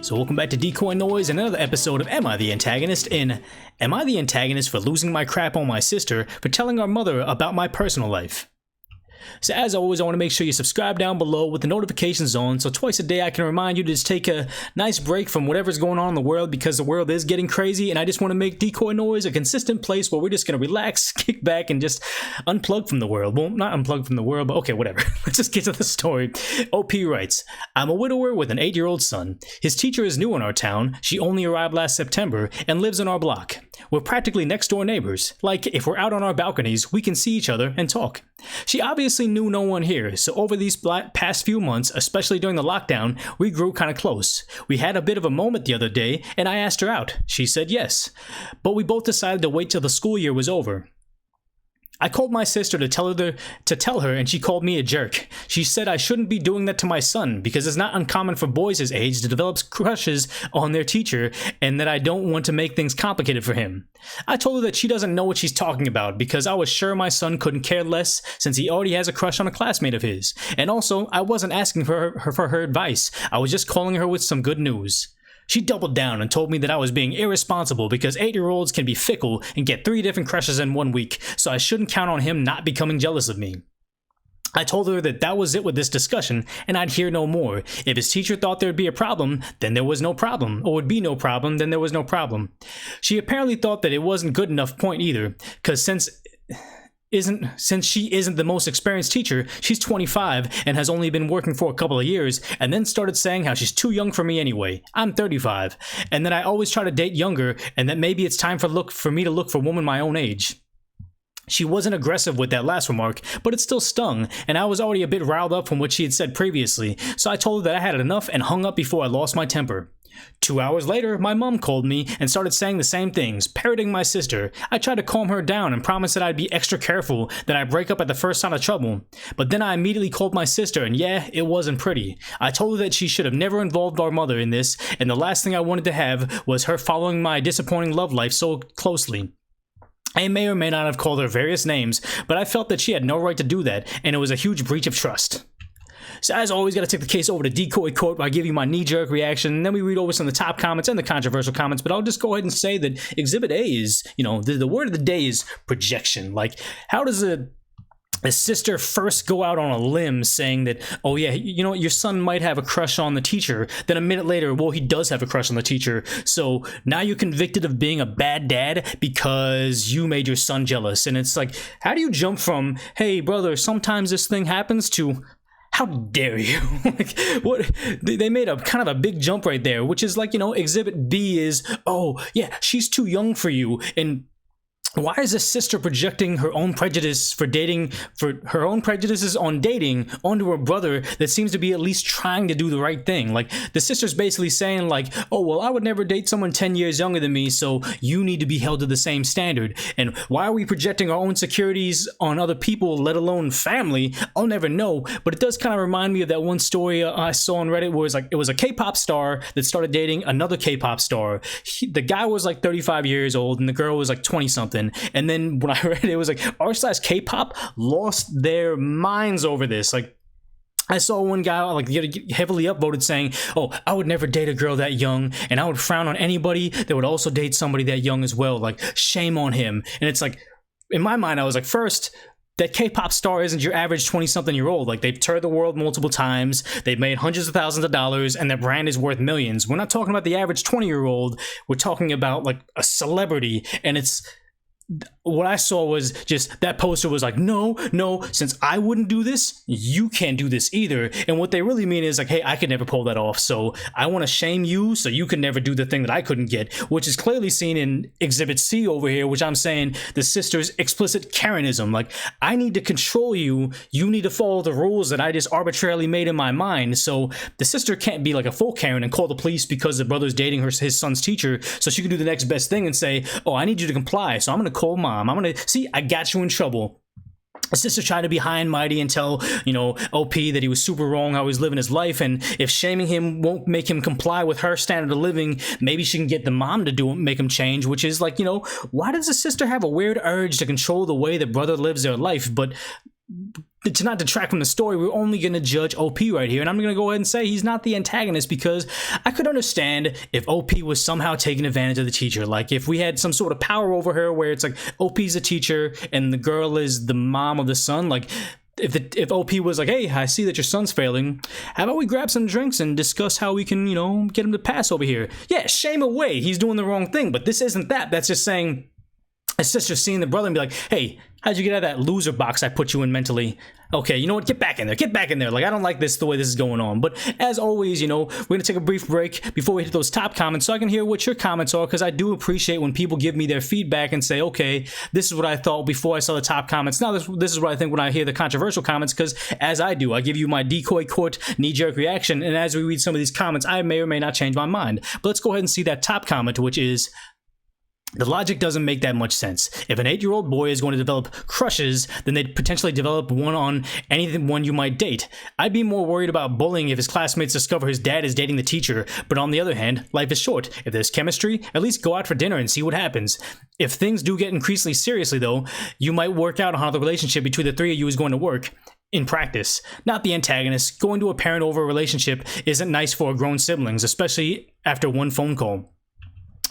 So welcome back to DecoyNoise and another episode of Am I the Antagonist? In Am I the Antagonist for losing my crap on my sister for telling our mother about my personal life? So as always, I want to make sure you subscribe down below with the notifications on, so twice a day I can remind you to just take a nice break from whatever's going on in the world, because the world is getting crazy, and I just want to make DecoyNoise a consistent place where we're just going to relax, kick back, and just unplug from the world. Well, not unplug from the world, but okay, whatever. Let's just get to the story. OP writes, I'm a widower with an 8-year-old son. His teacher is new in our town. She only arrived last September and lives on our block. We're practically next door neighbors. Like, if we're out on our balconies, we can see each other and talk. She obviously knew no one here, so over these past few months, especially during the lockdown, we grew kind of close. We had a bit of a moment the other day, and I asked her out. She said yes. But we both decided to wait till the school year was over. I called my sister to tell her, and she called me a jerk. She said I shouldn't be doing that to my son because it's not uncommon for boys his age to develop crushes on their teacher, and that I don't want to make things complicated for him. I told her that she doesn't know what she's talking about because I was sure my son couldn't care less since he already has a crush on a classmate of his. And also, I wasn't asking for her advice. I was just calling her with some good news. She doubled down and told me that I was being irresponsible because 8-year-olds can be fickle and get 3 different crushes in 1 week, so I shouldn't count on him not becoming jealous of me. I told her that was it with this discussion, and I'd hear no more. If his teacher thought there'd be a problem, then there was no problem, or would be no problem, then there was no problem. She apparently thought that it wasn't good enough point either, because since she isn't the most experienced teacher, she's 25 and has only been working for a couple of years, and then started saying how she's too young for me anyway. I'm 35, and that I always try to date younger, and that maybe it's time for me to look for a woman my own age. She wasn't aggressive with that last remark, but it still stung, and I was already a bit riled up from what she had said previously, so I told her that I had enough and hung up before I lost my temper. 2 hours later, my mom called me and started saying the same things, parroting my sister. I tried to calm her down and promised that I'd be extra careful, that I'd break up at the first sign of trouble. But then I immediately called my sister, and yeah, it wasn't pretty. I told her that she should have never involved our mother in this, and the last thing I wanted to have was her following my disappointing love life so closely. I may or may not have called her various names, but I felt that she had no right to do that, and it was a huge breach of trust. So as always, gotta take the case over to Decoy Court where I give you my knee-jerk reaction, and then we read over some of the top comments and the controversial comments, but I'll just go ahead and say that Exhibit A is, the word of the day is projection. Like, how does a sister first go out on a limb saying that, oh yeah, your son might have a crush on the teacher, then a minute later, well, he does have a crush on the teacher, so now you're convicted of being a bad dad because you made your son jealous. And it's like, how do you jump from, hey brother, sometimes this thing happens, to how dare you? Like, what? They made a kind of a big jump right there, which is like, Exhibit B is, oh yeah, she's too young for you. And why is a sister projecting her own prejudices on dating onto her brother that seems to be at least trying to do the right thing? Like, the sister's basically saying like, oh, well, I would never date someone 10 years younger than me, so you need to be held to the same standard. And why are we projecting our own insecurities on other people, let alone family? I'll never know, but it does kind of remind me of that one story I saw on Reddit where it was a K-pop star that started dating another K-pop star. The guy was like 35 years old and the girl was like 20-something. And then when I read it, it was like r/K-pop lost their minds over this. Like, I saw one guy like get heavily upvoted saying, oh, I would never date a girl that young, and I would frown on anybody that would also date somebody that young as well. Like, shame on him. And it's like, in my mind, I was like, first, that K-pop star isn't your average 20-something-year-old. Like, they've toured the world multiple times, they've made hundreds of thousands of dollars, and their brand is worth millions. We're not talking about the average 20-year-old. We're talking about like a celebrity, and it's... What I saw was just that poster was like, no, since I wouldn't do this, you can't do this either. And what they really mean is like, hey, I could never pull that off, so I want to shame you so you can never do the thing that I couldn't get, which is clearly seen in Exhibit C over here, which I'm saying the sister's explicit Karenism. Like, I need to control you, you need to follow the rules that I just arbitrarily made in my mind. So the sister can't be like a full Karen and call the police because the brother's dating his son's teacher, so she can do the next best thing and say, oh, I need you to comply, so I'm gonna call mom. I'm gonna see, I got you in trouble. A sister tried to be high and mighty and tell, OP that he was super wrong, how he was living his life, and if shaming him won't make him comply with her standard of living, maybe she can get the mom to make him change, which is like, why does a sister have a weird urge to control the way the brother lives their life? But to not detract from the story, we're only going to judge OP right here. And I'm going to go ahead and say he's not the antagonist, because I could understand if OP was somehow taking advantage of the teacher. Like if we had some sort of power over her where it's like OP's a teacher and the girl is the mom of the son. Like if OP was like, hey, I see that your son's failing. How about we grab some drinks and discuss how we can, get him to pass over here? Yeah, shame away. He's doing the wrong thing. But this isn't that. That's just saying, it's just seeing the brother and be like, hey, how'd you get out of that loser box I put you in mentally? Okay, you know what? Get back in there. Get back in there. Like, I don't like this, the way this is going on. But as always, we're going to take a brief break before we hit those top comments so I can hear what your comments are, because I do appreciate when people give me their feedback and say, okay, this is what I thought before I saw the top comments. Now, this is what I think when I hear the controversial comments, because as I do, I give you my Decoy Court knee-jerk reaction, and as we read some of these comments, I may or may not change my mind. But let's go ahead and see that top comment, which is, the logic doesn't make that much sense. If an 8-year-old boy is going to develop crushes, then they'd potentially develop one on anyone you might date. I'd be more worried about bullying if his classmates discover his dad is dating the teacher, but on the other hand, life is short. If there's chemistry, at least go out for dinner and see what happens. If things do get increasingly seriously though, you might work out on how the relationship between the three of you is going to work. In practice, not the antagonist. Going to a parent over a relationship isn't nice for grown siblings, especially after one phone call.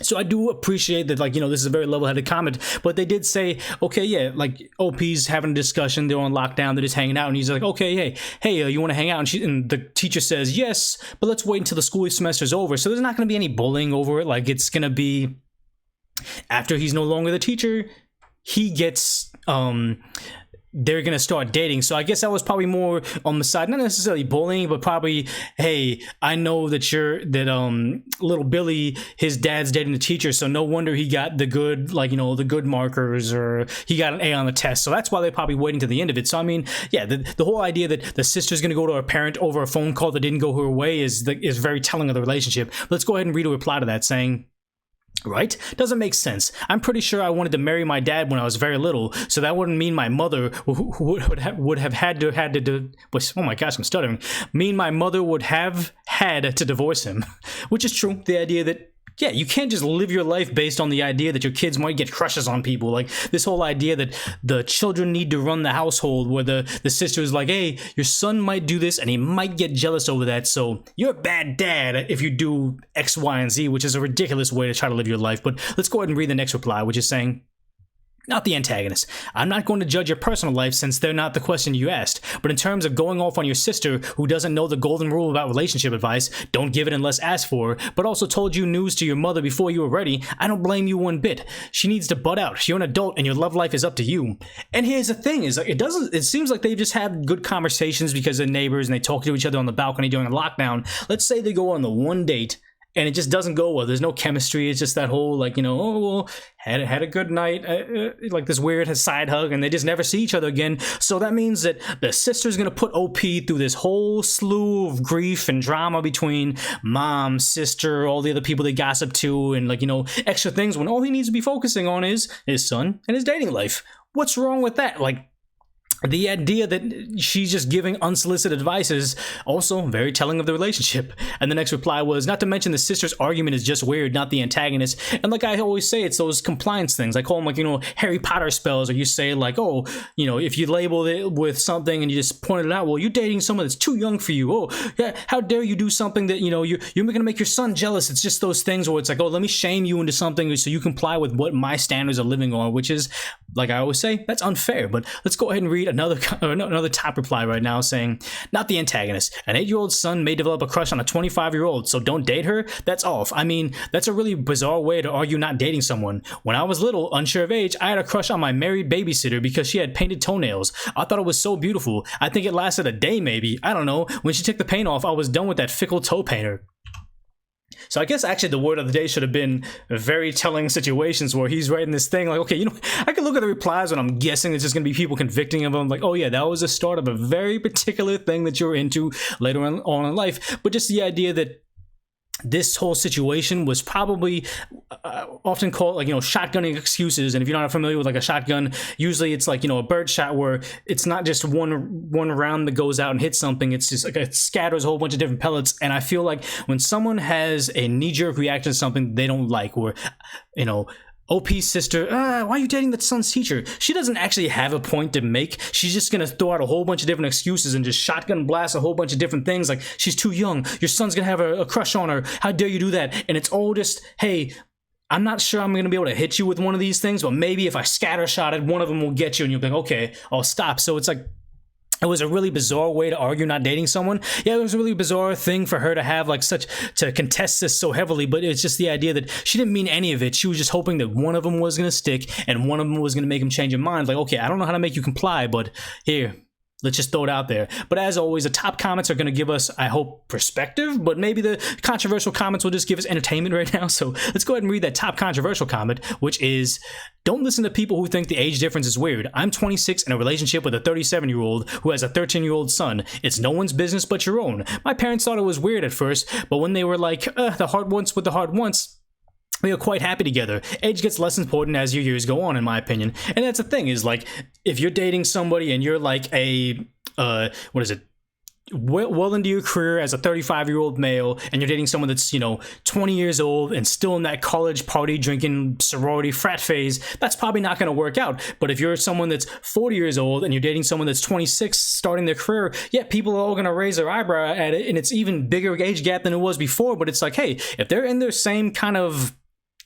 So I do appreciate that, like, this is a very level-headed comment, but they did say, okay, yeah, like, OP's having a discussion, they're on lockdown, they're just hanging out, and he's like, okay, hey, you want to hang out? And the teacher says, yes, but let's wait until the school semester's over. So there's not going to be any bullying over it. Like, it's going to be, after he's no longer the teacher, he gets, they're gonna start dating. So I guess that was probably more on the side, not necessarily bullying, but probably, hey, I know that little Billy, his dad's dating the teacher, so no wonder he got the good, the good markers, or he got an A on the test. So that's why they're probably waiting to the end of it. So I mean, yeah, the whole idea that the sister's gonna go to her parent over a phone call that didn't go her way is very telling of the relationship. But let's go ahead and read a reply to that saying, right? Doesn't make sense. I'm pretty sure I wanted to marry my dad when I was very little, so that wouldn't mean my mother would have had to oh my gosh, I'm stuttering. Mean my mother would have had to divorce him, which is true. The idea that, yeah, you can't just live your life based on the idea that your kids might get crushes on people. Like this whole idea that the children need to run the household, where the sister is like, hey, your son might do this and he might get jealous over that, so you're a bad dad if you do X, Y, and Z, which is a ridiculous way to try to live your life. But let's go ahead and read the next reply, which is saying, not the antagonist. I'm not going to judge your personal life since they're not the question you asked. But in terms of going off on your sister who doesn't know the golden rule about relationship advice, don't give it unless asked for, but also told you news to your mother before you were ready, I don't blame you one bit. She needs to butt out. You're an adult and your love life is up to you. And here's the thing, is like it seems like they've just had good conversations because they're neighbors and they talk to each other on the balcony during a lockdown. Let's say they go on the one date and it just doesn't go well. There's no chemistry. It's just that whole, like, oh, well, had a good night, like this weird side hug, and they just never see each other again. So that means that the sister's gonna put OP through this whole slew of grief and drama between mom, sister, all the other people they gossip to, and, like, extra things, when all he needs to be focusing on is his son and his dating life. What's wrong with that? Like, the idea that she's just giving unsolicited advice is also very telling of the relationship. And the next reply was, not to mention the sister's argument is just weird, not the antagonist. And like I always say, it's those compliance things. I call them, like, Harry Potter spells, or you say, like, oh, if you label it with something and you just point it out, well, you're dating someone that's too young for you. Oh, yeah, how dare you do something that, you're going to make your son jealous. It's just those things where it's like, oh, let me shame you into something so you comply with what my standards are living on, which is, like I always say, that's unfair. But let's go ahead and read another top reply right now saying, not the antagonist. An 8-year-old son may develop a crush on a 25-year-old, so don't date her? That's off. I mean, that's a really bizarre way to argue not dating someone. When I was little, unsure of age, I had a crush on my married babysitter because she had painted toenails. I thought it was so beautiful. I think it lasted a day maybe. I don't know. When she took the paint off, I was done with that fickle toe painter. So I guess actually the word of the day should have been very telling situations where he's writing this thing like, okay, I can look at the replies and I'm guessing it's just going to be people convicting him of, like, oh yeah, that was the start of a very particular thing that you're into later on in life. But just the idea that this whole situation was probably often called, like, shotgunning excuses. And if you're not familiar with, like, a shotgun, usually it's like, a bird shot where it's not just one round that goes out and hits something. It's just like it scatters a whole bunch of different pellets. And I feel like when someone has a knee-jerk reaction to something they don't like, or, OP's sister, why are you dating that son's teacher? She doesn't actually have a point to make. She's just gonna throw out a whole bunch of different excuses and just shotgun blast a whole bunch of different things like, she's too young, your son's gonna have a crush on her, how dare you do that? And it's all just, hey, I'm not sure I'm gonna be able to hit you with one of these things, but maybe if I scattershot it, one of them will get you and you'll be like, okay, I'll stop. So it's like, it was a really bizarre way to argue not dating someone. Yeah, it was a really bizarre thing for her to have like to contest this so heavily, but it's just the idea that she didn't mean any of it. She was just hoping that one of them was going to stick and one of them was going to make him change his mind. Like, okay, I don't know how to make you comply, but here, let's just throw it out there. But as always, the top comments are going to give us, I hope, perspective, but maybe the controversial comments will just give us entertainment right now. So let's go ahead and read that top controversial comment, which is, don't listen to people who think the age difference is weird. I'm 26 in a relationship with a 37-year-old who has a 13-year-old son. It's no one's business but your own. My parents thought it was weird at first, but when they were like, the hard ones with the hard ones, we are quite happy together. Age gets less important as your years go on, in my opinion. And that's the thing, is like, if you're dating somebody and you're like a, well into your career as a 35-year-old male, and you're dating someone that's, 20 years old and still in that college party drinking sorority frat phase, that's probably not going to work out. But if you're someone that's 40 years old and you're dating someone that's 26 starting their career, yeah, people are all going to raise their eyebrow at it, and it's even bigger age gap than it was before. But it's like, hey, if they're in their same kind of,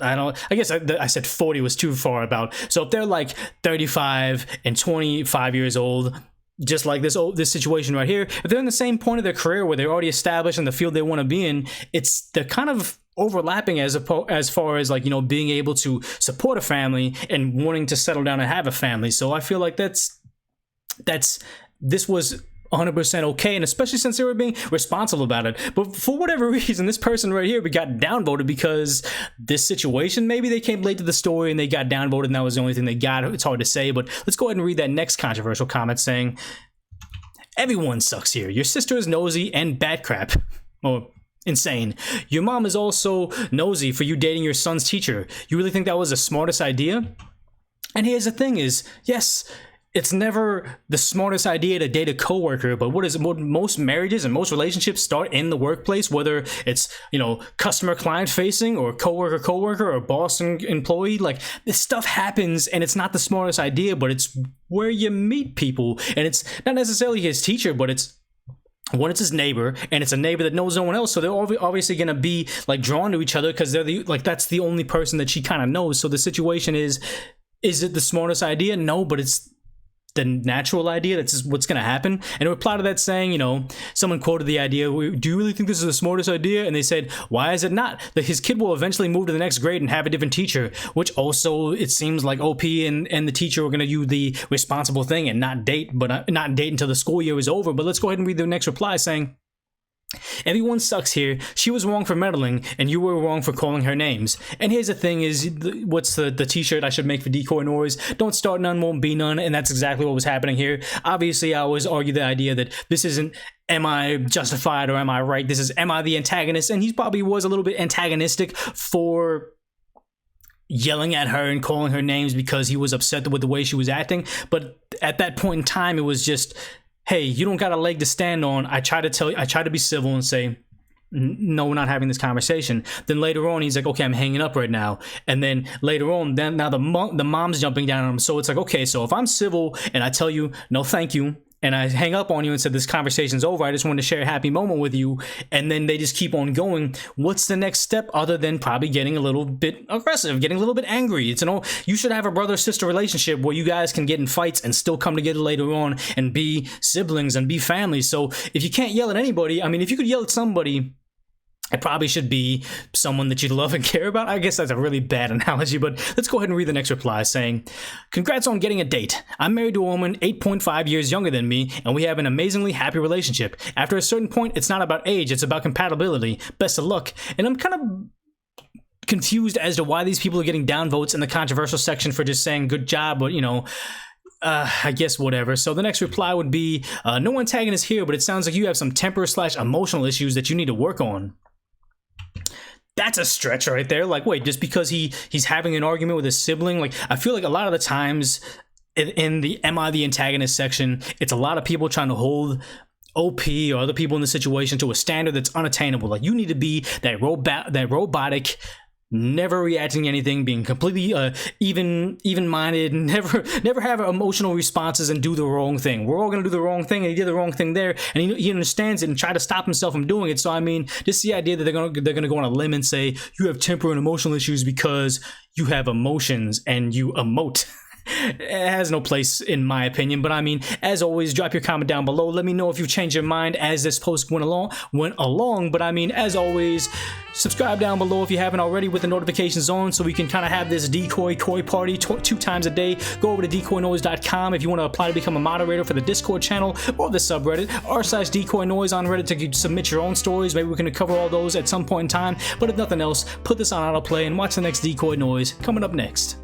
I guess I said 40 was too far about. So if they're like 35 and 25 years old, just like this situation right here, if they're in the same point of their career where they're already established in the field they want to be in, they're kind of overlapping as far as like, being able to support a family and wanting to settle down and have a family. So I feel like this was 100% okay, and especially since they were being responsible about it. But for whatever reason, this person right here got downvoted because this situation, maybe they came late to the story and they got downvoted and that was the only thing they got. It's hard to say, but let's go ahead and read that next controversial comment saying, everyone sucks here. Your sister is nosy and bat crap. Or insane. Your mom is also nosy for you dating your son's teacher. You really think that was the smartest idea? And here's the thing is, yes, it's never the smartest idea to date a coworker, but what most marriages and most relationships start in the workplace, whether it's, customer client facing or coworker or boss and employee. Like, this stuff happens and it's not the smartest idea, but it's where you meet people, and it's not necessarily his teacher, but it's his neighbor, and it's a neighbor that knows no one else, so they're obviously gonna be like drawn to each other because they're that's the only person that she kind of knows. So the situation is it the smartest idea? No, but it's the natural idea. That's just what's going to happen. And in reply to that saying, someone quoted the idea, do you really think this is the smartest idea? And they said, why is it not? That his kid will eventually move to the next grade and have a different teacher, which also it seems like OP and the teacher are going to do the responsible thing and not date until the school year is over. But let's go ahead and read the next reply saying, everyone sucks here. She was wrong for meddling, and you were wrong for calling her names. And here's the thing is, what's the t-shirt I should make for DecoyNoise? Don't start none, won't be none, and that's exactly what was happening here. Obviously, I always argue the idea that this isn't, am I justified or am I right? This is, am I the antagonist? And he probably was a little bit antagonistic for yelling at her and calling her names because he was upset with the way she was acting. But at that point in time, it was just, hey, you don't got a leg to stand on. I try to be civil and say, no, we're not having this conversation. Then later on, he's like, okay, I'm hanging up right now. And then later on, now the mom's jumping down on him. So it's like, okay, so if I'm civil and I tell you, no, thank you, and I hang up on you and said, this conversation's over, I just wanted to share a happy moment with you, and then they just keep on going, what's the next step other than probably getting a little bit aggressive, getting a little bit angry? It's you should have a brother-sister relationship where you guys can get in fights and still come together later on and be siblings and be family. So if you can't yell at anybody, if you could yell at somebody, it probably should be someone that you love and care about. I guess that's a really bad analogy, but let's go ahead and read the next reply saying, congrats on getting a date. I'm married to a woman 8.5 years younger than me, and we have an amazingly happy relationship. After a certain point, it's not about age, it's about compatibility. Best of luck. And I'm kind of confused as to why these people are getting downvotes in the controversial section for just saying good job, but I guess whatever. So the next reply would be, no antagonist here, but it sounds like you have some temper/emotional issues that you need to work on. That's a stretch right there. Like, wait, just because he's having an argument with his sibling? Like, I feel like a lot of the times in the Am I the Antagonist section, it's a lot of people trying to hold OP or other people in the situation to a standard that's unattainable. Like, you need to be that robotic never reacting to anything, being completely even-minded, never have emotional responses and do the wrong thing. We're all gonna do the wrong thing, and he did the wrong thing there, and he understands it and try to stop himself from doing it. So I mean, just the idea that they're gonna go on a limb and say you have temper and emotional issues because you have emotions and you emote. It has no place in my opinion. But I mean, as always, drop your comment down below. Let me know if you've changed your mind as this post went along. But I mean, as always, subscribe down below if you haven't already with the notifications on, so we can kind of have this Decoy Court party 2 times a day. Go over to DecoyNoise.com if you want to apply to become a moderator for the Discord channel or the subreddit r/DecoyNoise on Reddit to submit your own stories. Maybe we can cover all those at some point in time. But if nothing else, put this on autoplay and watch the next Decoy Noise coming up next.